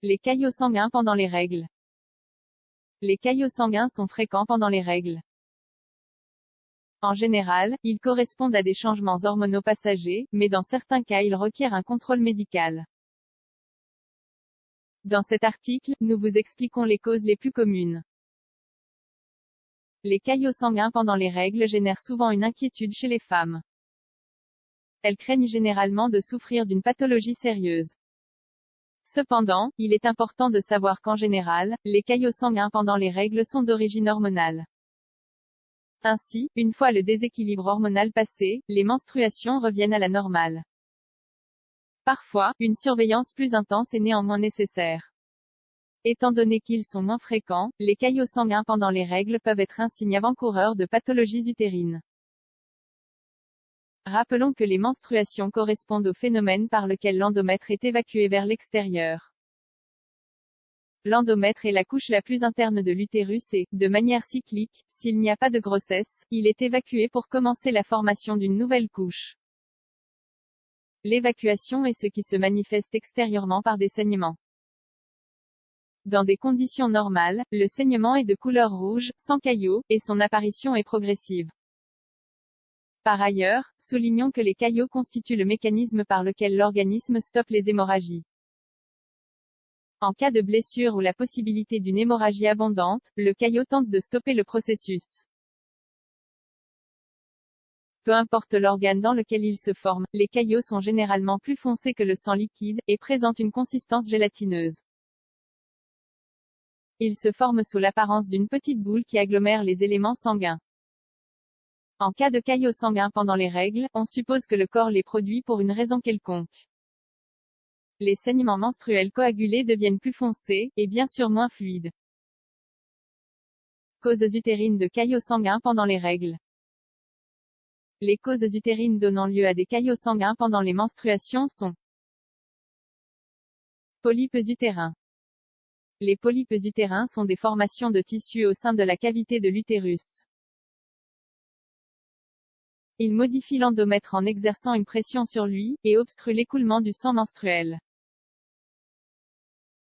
Les caillots sanguins pendant les règles. Les caillots sanguins sont fréquents pendant les règles. En général, ils correspondent à des changements hormonaux passagers, mais dans certains cas ils requièrent un contrôle médical. Dans cet article, nous vous expliquons les causes les plus communes. Les caillots sanguins pendant les règles génèrent souvent une inquiétude chez les femmes. Elles craignent généralement de souffrir d'une pathologie sérieuse. Cependant, il est important de savoir qu'en général, les caillots sanguins pendant les règles sont d'origine hormonale. Ainsi, une fois le déséquilibre hormonal passé, les menstruations reviennent à la normale. Parfois, une surveillance plus intense est néanmoins nécessaire. Étant donné qu'ils sont moins fréquents, les caillots sanguins pendant les règles peuvent être un signe avant-coureur de pathologies utérines. Rappelons que les menstruations correspondent au phénomène par lequel l'endomètre est évacué vers l'extérieur. L'endomètre est la couche la plus interne de l'utérus et, de manière cyclique, s'il n'y a pas de grossesse, il est évacué pour commencer la formation d'une nouvelle couche. L'évacuation est ce qui se manifeste extérieurement par des saignements. Dans des conditions normales, le saignement est de couleur rouge, sans caillots, et son apparition est progressive. Par ailleurs, soulignons que les caillots constituent le mécanisme par lequel l'organisme stoppe les hémorragies. En cas de blessure ou la possibilité d'une hémorragie abondante, le caillot tente de stopper le processus. Peu importe l'organe dans lequel ils se forment, les caillots sont généralement plus foncés que le sang liquide, et présentent une consistance gélatineuse. Ils se forment sous l'apparence d'une petite boule qui agglomère les éléments sanguins. En cas de caillots sanguins pendant les règles, on suppose que le corps les produit pour une raison quelconque. Les saignements menstruels coagulés deviennent plus foncés, et bien sûr moins fluides. Causes utérines de caillots sanguins pendant les règles. Les causes utérines donnant lieu à des caillots sanguins pendant les menstruations sont polypes utérins. Les polypes utérins sont des formations de tissus au sein de la cavité de l'utérus. Ils modifient l'endomètre en exerçant une pression sur lui, et obstruent l'écoulement du sang menstruel.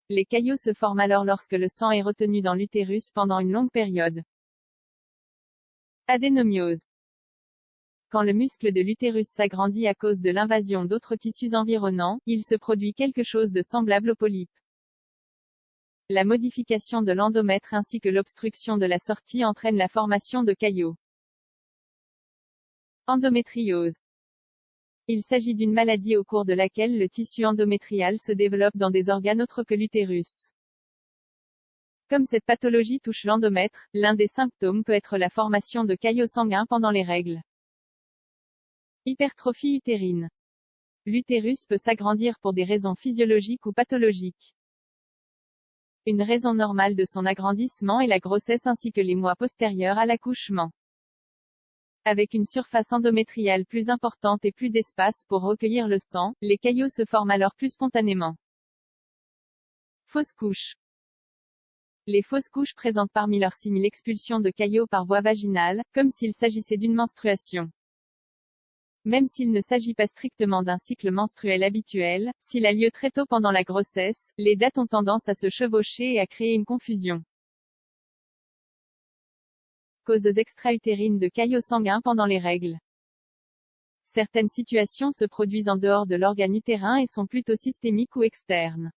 Les caillots se forment alors lorsque le sang est retenu dans l'utérus pendant une longue période. Adénomiose. Quand le muscle de l'utérus s'agrandit à cause de l'invasion d'autres tissus environnants, il se produit quelque chose de semblable aux polypes. La modification de l'endomètre ainsi que l'obstruction de la sortie entraînent la formation de caillots. Endométriose. Il s'agit d'une maladie au cours de laquelle le tissu endométrial se développe dans des organes autres que l'utérus. Comme cette pathologie touche l'endomètre, l'un des symptômes peut être la formation de caillots sanguins pendant les règles. Hypertrophie utérine. L'utérus peut s'agrandir pour des raisons physiologiques ou pathologiques. Une raison normale de son agrandissement est la grossesse ainsi que les mois postérieurs à l'accouchement. Avec une surface endométriale plus importante et plus d'espace pour recueillir le sang, les caillots se forment alors plus spontanément. Fausse couche. Les fausses couches présentent parmi leurs signes l'expulsion de caillots par voie vaginale, comme s'il s'agissait d'une menstruation. Même s'il ne s'agit pas strictement d'un cycle menstruel habituel, s'il a lieu très tôt pendant la grossesse, les dates ont tendance à se chevaucher et à créer une confusion. Causes extra-utérines de caillots sanguins pendant les règles. Certaines situations se produisent en dehors de l'organe utérin et sont plutôt systémiques ou externes.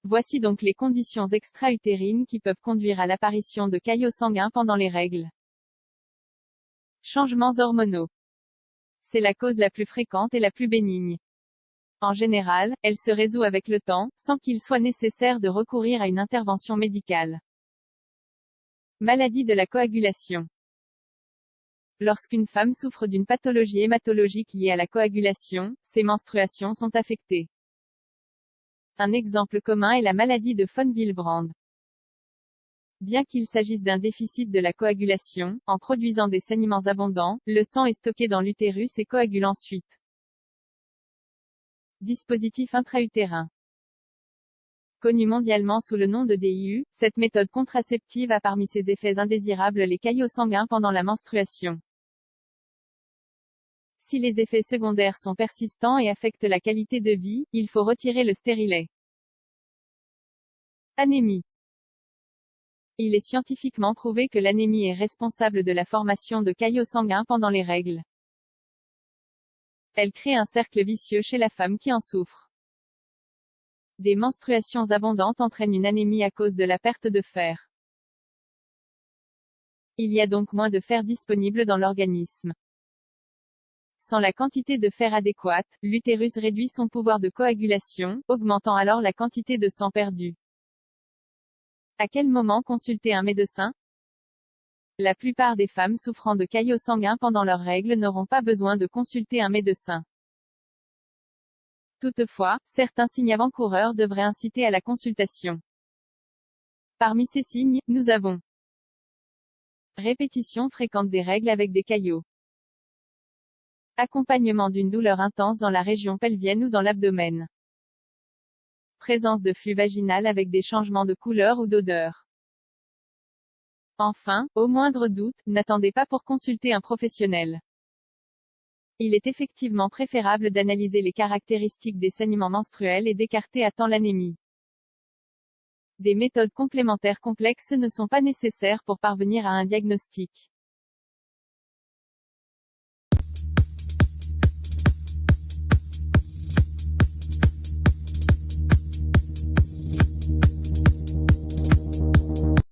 Voici donc les conditions extra-utérines qui peuvent conduire à l'apparition de caillots sanguins pendant les règles. Changements hormonaux. C'est la cause la plus fréquente et la plus bénigne. En général, elle se résout avec le temps, sans qu'il soit nécessaire de recourir à une intervention médicale. Maladie de la coagulation. Lorsqu'une femme souffre d'une pathologie hématologique liée à la coagulation, ses menstruations sont affectées. Un exemple commun est la maladie de von Willebrand. Bien qu'il s'agisse d'un déficit de la coagulation, en produisant des saignements abondants, le sang est stocké dans l'utérus et coagule ensuite. Dispositif intra-utérin. Connue mondialement sous le nom de DIU, cette méthode contraceptive a parmi ses effets indésirables les caillots sanguins pendant la menstruation. Si les effets secondaires sont persistants et affectent la qualité de vie, il faut retirer le stérilet. Anémie. Il est scientifiquement prouvé que l'anémie est responsable de la formation de caillots sanguins pendant les règles. Elle crée un cercle vicieux chez la femme qui en souffre. Des menstruations abondantes entraînent une anémie à cause de la perte de fer. Il y a donc moins de fer disponible dans l'organisme. Sans la quantité de fer adéquate, l'utérus réduit son pouvoir de coagulation, augmentant alors la quantité de sang perdu. À quel moment consulter un médecin? La plupart des femmes souffrant de caillots sanguins pendant leurs règles n'auront pas besoin de consulter un médecin. Toutefois, certains signes avant-coureurs devraient inciter à la consultation. Parmi ces signes, nous avons répétition fréquente des règles avec des caillots. Accompagnement d'une douleur intense dans la région pelvienne ou dans l'abdomen. Présence de flux vaginal avec des changements de couleur ou d'odeur. Enfin, au moindre doute, n'attendez pas pour consulter un professionnel. Il est effectivement préférable d'analyser les caractéristiques des saignements menstruels et d'écarter à temps l'anémie. Des méthodes complémentaires complexes ne sont pas nécessaires pour parvenir à un diagnostic.